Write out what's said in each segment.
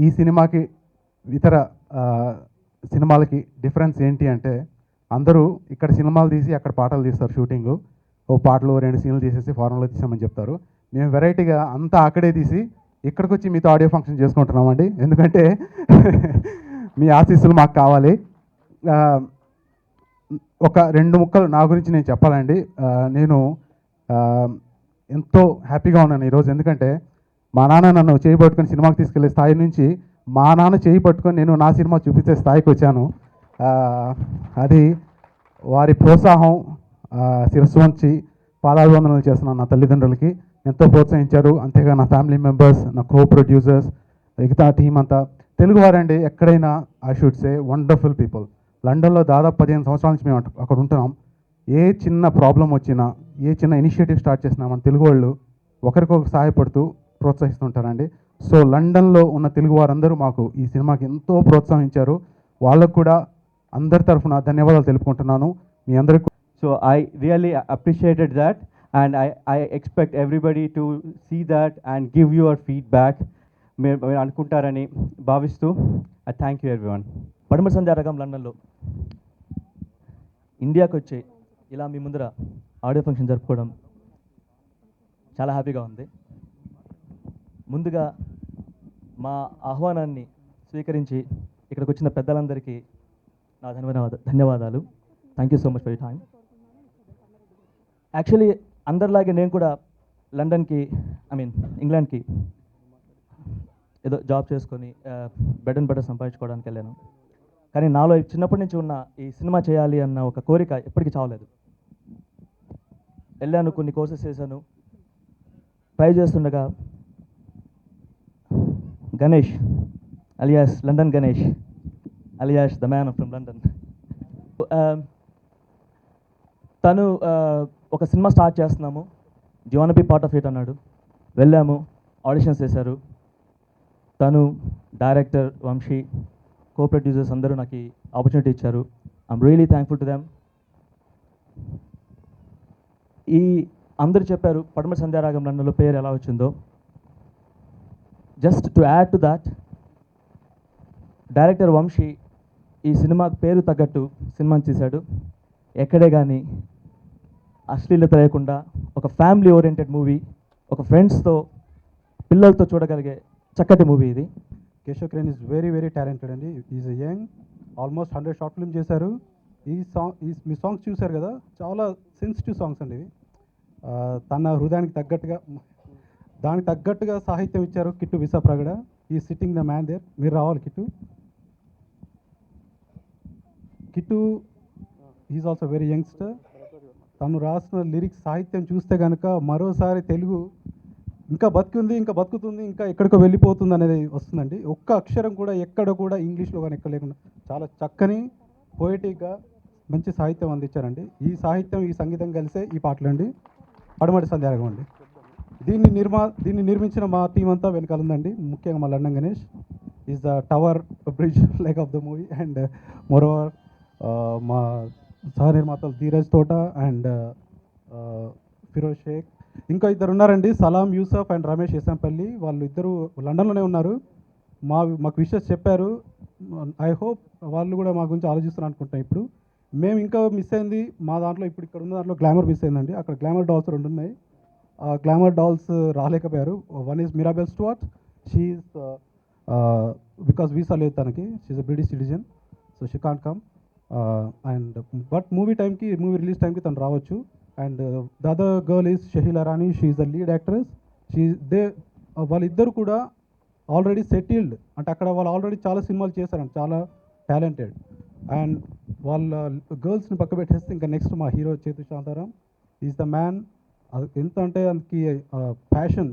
ఈ సినిమాకి ఇతర సినిమాలకి డిఫరెన్స్ ఏంటి అంటే అందరూ ఇక్కడ సినిమాలు తీసి అక్కడ పాటలు తీస్తారు షూటింగు. ఓ పాటలు 2 సీన్లు తీసేసి ఫారెన్లో తీసామని చెప్తారు. మేము వెరైటీగా అంతా అక్కడే తీసి ఇక్కడికి వచ్చి మీతో ఆడియో ఫంక్షన్ చేసుకుంటున్నామండి. ఎందుకంటే మీ ఆశీస్సులు మాకు కావాలి. ఒక 2 ముక్కలు నా గురించి నేను చెప్పాలండి. నేను ఎంతో హ్యాపీగా ఉన్నాను ఈరోజు. ఎందుకంటే మా నాన్న నన్ను చేయి పట్టుకొని సినిమాకి తీసుకెళ్లే స్థాయి నుంచి మా నాన్న చేయి పట్టుకొని నేను నా సినిమా చూపించే స్థాయికి వచ్చాను. అది వారి ప్రోత్సాహం. శిరస్సు వంచి పాదాభివందనలు చేస్తున్నాను నా తల్లిదండ్రులకి. ఎంతో ప్రోత్సహించారు. అంతేగా నా ఫ్యామిలీ మెంబర్స్, నా కో ప్రొడ్యూసర్స్, మిగతా టీం అంతా తెలుగువారండి. ఎక్కడైనా I should say wonderful people. లండన్లో దాదాపు 15 సంవత్సరాల నుంచి మేము అక్కడ ఉంటున్నాం. ఏ చిన్న ప్రాబ్లం వచ్చినా, ఏ చిన్న ఇనిషియేటివ్ స్టార్ట్ చేసినా మన తెలుగు వాళ్ళు ఒకరికొకరు సహాయపడుతూ ప్రోత్సహిస్తుంటారండి. సో లండన్లో ఉన్న తెలుగు వారందరూ మాకు ఈ సినిమాకి ఎంతో ప్రోత్సహించారు. వాళ్ళకు కూడా అందరి తరఫున ధన్యవాదాలు తెలుపుకుంటున్నాను మీ అందరికీ. So I really appreciated that, and I expect everybody to see that and give your feedback. మీరు అనుకుంటారని భావిస్తూ I thank you everyone. పడమటి సంధ్యారాగం లండన్లో ఇండియాకి వచ్చి ఇలా మీ ముందర ఆడియో ఫంక్షన్ జరుపుకోవడం చాలా హ్యాపీగా ఉంది. ముందుగా మా ఆహ్వానాన్ని స్వీకరించి ఇక్కడికి వచ్చిన పెద్దలందరికీ నా ధన్యవాదాలు. Thank you so much for you time. Actually అందరిలాగే నేను కూడా లండన్కి ఇంగ్లాండ్కి ఏదో జాబ్ చేసుకొని బెడ్ అండ్ బటర్ సంపాదించుకోవడానికి వెళ్ళాను. కానీ నాలో చిన్నప్పటి నుంచి ఉన్న ఈ సినిమా చేయాలి అన్న ఒక కోరిక ఎప్పటికీ చావలేదు. వెళ్ళాను, కొన్ని కోర్సెస్ చేశాను. ట్రై చేస్తుండగా Ganesh alias London Ganesh alias the man from London, తను ఒక సినిమా స్టార్ట్ చేస్తున్నాము, do you want be part of it అన్నాడు. వెళ్ళాము, ఆడిషన్స్ చేశారు. తను, డైరెక్టర్ వంశీ, కో ప్రొడ్యూసర్స్ అందరూ నాకు ఆపర్చునిటీ ఇచ్చారు. I'm really thankful to them. ఈ అందరూ చెప్పారు పడమటి సంధ్యారాగం లండన్లో పేరు ఎలా వచ్చిందో. Just to add to that, director Vamsi ఈ సినిమాకు పేరు తగ్గట్టు సినిమాని తీశాడు. ఎక్కడే కానీ అశ్లీలత లేకుండా ఒక ఫ్యామిలీ ఓరియంటెడ్ మూవీ, ఒక ఫ్రెండ్స్తో పిల్లలతో చూడగలిగే చక్కటి మూవీ ఇది. Keshav Crane is very very talented అండి. Is young, almost 100 short film చేశారు. మీ సాంగ్స్ చూశారు కదా, చాలా సెన్సిటివ్ సాంగ్స్ అండి ఇవి. తన హృదయానికి తగ్గట్టుగా సాహిత్యం ఇచ్చారు కిట్టు విశాప్రగడ. ఈ సిట్టింగ్ ద మ్యాన్ దేర్. మీరు రావాలి Kittu is also very youngster. తను రాసిన లిరిక్స్ సాహిత్యం చూస్తే కనుక మరోసారి తెలుగు ఇంకా బతుకుతుంది, ఇంకా ఎక్కడికో వెళ్ళిపోతుంది అనేది వస్తుందండి. ఒక్క అక్షరం కూడా ఎక్కడ కూడా ఇంగ్లీష్లో కానీ ఎక్కడ లేకుండా చాలా చక్కని పోయిటిక్గా మంచి సాహిత్యం అందించారండి. ఈ సాహిత్యం, ఈ సంగీతం కలిసే ఈ పాటలు అండి పడమటి సంధ్యారాగం అండి. దీన్ని నిర్మించిన మా టీం అంతా వెనకాల ఉందండి. ముఖ్యంగా మా London Ganesh is the tower bridge like of the movie. And moreover మా సహ నిర్మాతలు ధీరజ్ తోట అండ్ ఫిరోజ్ షేక్, ఇంకా ఇద్దరు ఉన్నారండి, సలాం యూసఫ్ అండ్ రమేష్ ఎసంపల్లి. వాళ్ళు ఇద్దరు లండన్లోనే ఉన్నారు. మాకు విషెస్ చెప్పారు. ఐ హోప్ వాళ్ళు కూడా మా గురించి ఆలోచిస్తున్నారు అనుకుంటాం. ఇప్పుడు మేము ఇంకా మిస్ అయింది మా దాంట్లో, ఇప్పుడు ఇక్కడ ఉన్న దాంట్లో గ్లామర్ మిస్ అయిందండి. అక్కడ గ్లామర్ డాల్స్ 2 ఉన్నాయి. ఆ గ్లామర్ డాల్స్ రాలేకపోయారు. One is Mirabel Stuart. She's because visa లేదు తనకి, she's a British citizen, so she can't come. And but movie release టైంకి తను రావచ్చు. And the other girl is Shaheela Rani. She is the lead actress. వాళ్ళిద్దరు కూడా already settled, అంటే అక్కడ వాళ్ళు ఆల్రెడీ చాలా సినిమాలు చేశారంట, చాలా టాలెంటెడ్. అండ్ వాళ్ళ గర్ల్స్ని పక్క పెట్టేస్తే ఇంకా నెక్స్ట్ మా హీరో చేతు శాంతారాం ఈజ్ ద మ్యాన్. ఎంత అంటే దానికి ప్యాషన్.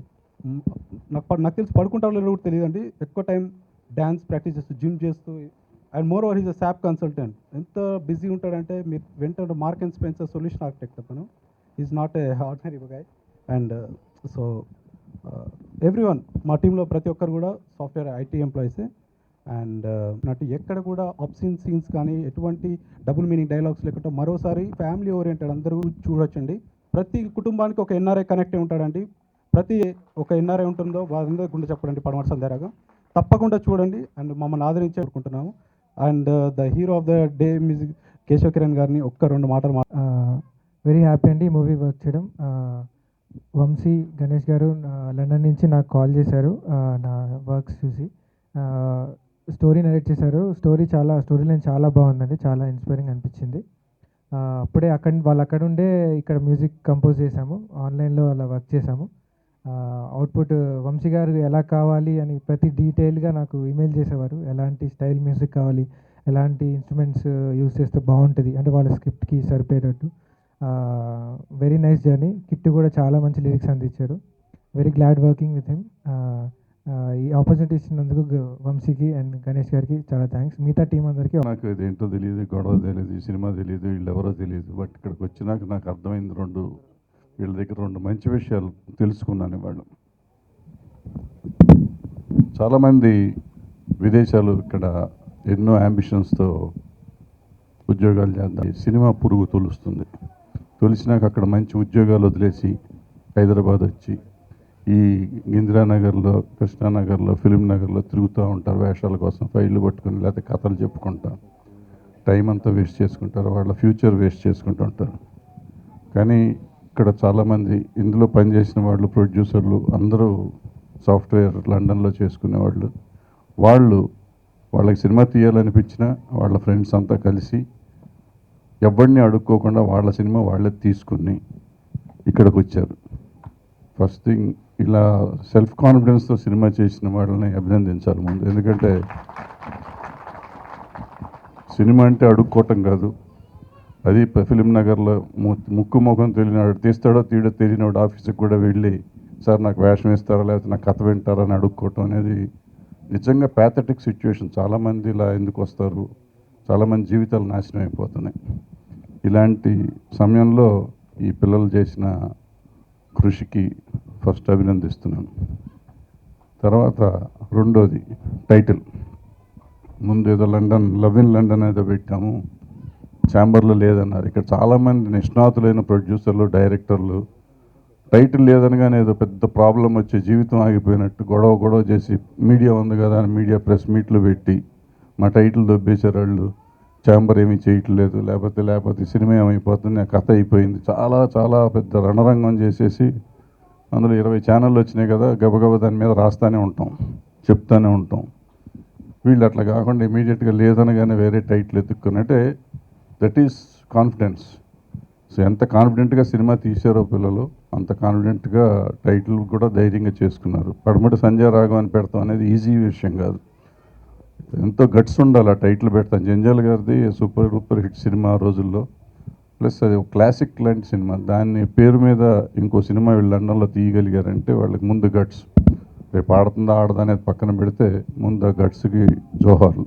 నాకు తెలిసి పడుకుంటారో లేదో కూడా తెలియదండి. ఎక్కువ టైం డ్యాన్స్ ప్రాక్టీస్ చేస్తూ, జిమ్ చేస్తూ. And more over is a SAP consultant. ఎంత బిజీ ఉంటాడంటే మీరు వెంటనే Mark and Spencer solution architect అతను. Is not a ordinary guy. And so everyone మా టీంలో ప్రతి ఒక్కరు కూడా సాఫ్ట్వేర్ ఐటీ ఎంప్లాయీసే. అండ్ నటు ఎక్కడ కూడా ఆబ్సీన్ సీన్స్ కానీ ఎటువంటి డబుల్ మీనింగ్ డైలాగ్స్ లేకుండా మరోసారి ఫ్యామిలీ ఓరియంటెడ్ అందరూ చూడొచ్చండి. ప్రతి కుటుంబానికి ఒక ఎన్ఆర్ఐ కనెక్ట్ ఉంటాడండి. ప్రతి ఒక ఎన్ఆర్ఐ ఉంటుందో వాళ్ళందరూ గుండె చెప్పడండి పడమటి సంధ్యారాగం. తప్పకుండా చూడండి అండ్ మమ్మల్ని ఆదరించే కోరుకుంటున్నాము. And the hero of the day music Keshav Kiran గారిని ఒక్క 2 మాటలు వెరీ హ్యాపీ అండి ఈ మూవీ వర్క్ చేయడం. వంశీ గణేష్ గారు లండన్ నుంచి నాకు కాల్ చేశారు నా వర్క్స్ చూసి. స్టోరీ నరేట్ చేశారు. స్టోరీ లైన్ చాలా బాగుందండి, చాలా ఇన్స్పైరింగ్ అనిపించింది. అప్పుడే వాళ్ళు అక్కడ ఉండే ఇక్కడ మ్యూజిక్ కంపోజ్ చేశాము, ఆన్లైన్లో అలా వర్క్ చేశాము. అవుట్పుట్ వంశీ గారు ఎలా కావాలి అని ప్రతి డీటెయిల్గా నాకు ఈమెయిల్ చేసేవారు. ఎలాంటి స్టైల్ మ్యూజిక్ కావాలి, ఎలాంటి ఇన్స్ట్రుమెంట్స్ యూస్ చేస్తే బాగుంటుంది అంటే వాళ్ళ స్క్రిప్ట్కి సరిపోయేటట్టు. Very nice journey. కిట్టు కూడా చాలా మంచి లిరిక్స్ అందించాడు. Very glad working with him. ఈ ఆపర్చునిటీ ఇచ్చినందుకు వంశీకి అండ్ గణేష్ గారికి చాలా థ్యాంక్స్. మిగతా టీం అందరికీ. నాకు ఇదేంటో తెలియదు, గొడవ తెలియదు, ఈ సినిమా తెలియదు, వీళ్ళెవరో తెలియదు. బట్ ఇక్కడికి వచ్చినాక నాకు అర్థమైంది వీళ్ళ దగ్గర 2 మంచి విషయాలు తెలుసుకున్నాను ఇవాళ. చాలామంది విదేశాలు ఇక్కడ ఎన్నో అంబిషన్స్తో ఉద్యోగాలు చేద్దాం, సినిమా పురుగు తొలుస్తుంది. తొలిసినాక అక్కడ మంచి ఉద్యోగాలు వదిలేసి హైదరాబాద్ వచ్చి ఈ ఇందిరానగర్లో, కృష్ణానగర్లో, ఫిలిం నగర్లో తిరుగుతూ ఉంటారు వేషాల కోసం, ఫైళ్ళు పట్టుకొని, లేకపోతే కథలు చెప్పుకుంటారు. టైం అంతా వేస్ట్ చేసుకుంటారు, వాళ్ళ ఫ్యూచర్ వేస్ట్ చేసుకుంటూ ఉంటారు. కానీ ఇక్కడ చాలామంది ఇందులో పనిచేసిన వాళ్ళు, ప్రొడ్యూసర్లు అందరూ సాఫ్ట్వేర్ లండన్లో చేసుకునేవాళ్ళు. వాళ్ళకి సినిమా తీయాలనిపించిన వాళ్ళ ఫ్రెండ్స్ అంతా కలిసి ఎవరిని అడుక్కోకుండా వాళ్ళ సినిమా వాళ్ళే తీసుకుని ఇక్కడికి వచ్చారు. ఫస్ట్ థింగ్, ఇలా సెల్ఫ్ కాన్ఫిడెన్స్తో సినిమా చేసిన వాళ్ళని అభినందించాలి ముందు. ఎందుకంటే సినిమా అంటే అడుక్కోవటం కాదు. అది ఫిలిం నగర్లో ముక్కు ముఖం తెలియనాడు, తీస్తాడో తీడో తెలియనివాడు ఆఫీస్కి కూడా వెళ్ళి, సార్ నాకు వేషం ఇస్తారా లేకపోతే నాకు కథ వింటారా అని అడుక్కోవటం అనేది నిజంగా ప్యాథటిక్ సిచ్యువేషన్. చాలామంది ఇలా ఎందుకు వస్తారు, చాలామంది జీవితాలు నాశనం అయిపోతున్నాయి. ఇలాంటి సమయంలో ఈ పిల్లలు చేసిన కృషికి ఫస్ట్ అభినందిస్తున్నాను. తర్వాత రెండోది టైటిల్. ముందు ఏదో లవ్ ఇన్ లండన్ ఏదో పెట్టాము, ఛాంబర్లో లేదన్నారు. ఇక్కడ చాలామంది నిష్ణాతులైన ప్రొడ్యూసర్లు, డైరెక్టర్లు టైటిల్ లేదనగానే ఏదో పెద్ద ప్రాబ్లం వచ్చి జీవితం ఆగిపోయినట్టు గొడవ చేసి మీడియా ఉంది కదా అని మీడియా ప్రెస్ మీట్లు పెట్టి మా టైటిల్ దొబ్బేశారు వాళ్ళు. ఛాంబర్ ఏమీ చేయట్లేదు, లేకపోతే సినిమా ఏమైపోతుంది, ఆ కథ అయిపోయింది. చాలా పెద్ద రణరంగం చేసేసి అందులో 20 ఛానళ్ళు వచ్చినాయి కదా, గబగబా దాని మీద రాస్తూనే ఉంటాం, చెప్తూనే ఉంటాం. వీళ్ళు అట్లా కాకుండా ఇమీడియట్గా లేదనగానే వేరే టైటిల్ ఎత్తుక్కున్నట్టే. That is confidence. సో ఎంత కాన్ఫిడెంట్గా సినిమా తీశారో పిల్లలు, అంత కాన్ఫిడెంట్గా టైటిల్ కూడా ధైర్యంగా చేసుకున్నారు. పడమటి సంజయ్ రాఘవ్ అని పెడతాం అనేది ఈజీ విషయం కాదు, ఎంతో గట్స్ ఉండాలి ఆ టైటిల్ పెడతాను. జంజాల్ గారిది సూపర్ హిట్ సినిమా ఆ రోజుల్లో, ప్లస్ అది ఒక క్లాసిక్ లాంటి సినిమా. దాన్ని పేరు మీద ఇంకో సినిమా వీళ్ళు లండన్లో తీయగలిగారంటే వాళ్ళకి ముందు గట్స్. రేపు ఆడుతుందా ఆడదా అనేది పక్కన పెడితే ముందు ఆ గట్స్కి జోహార్లు.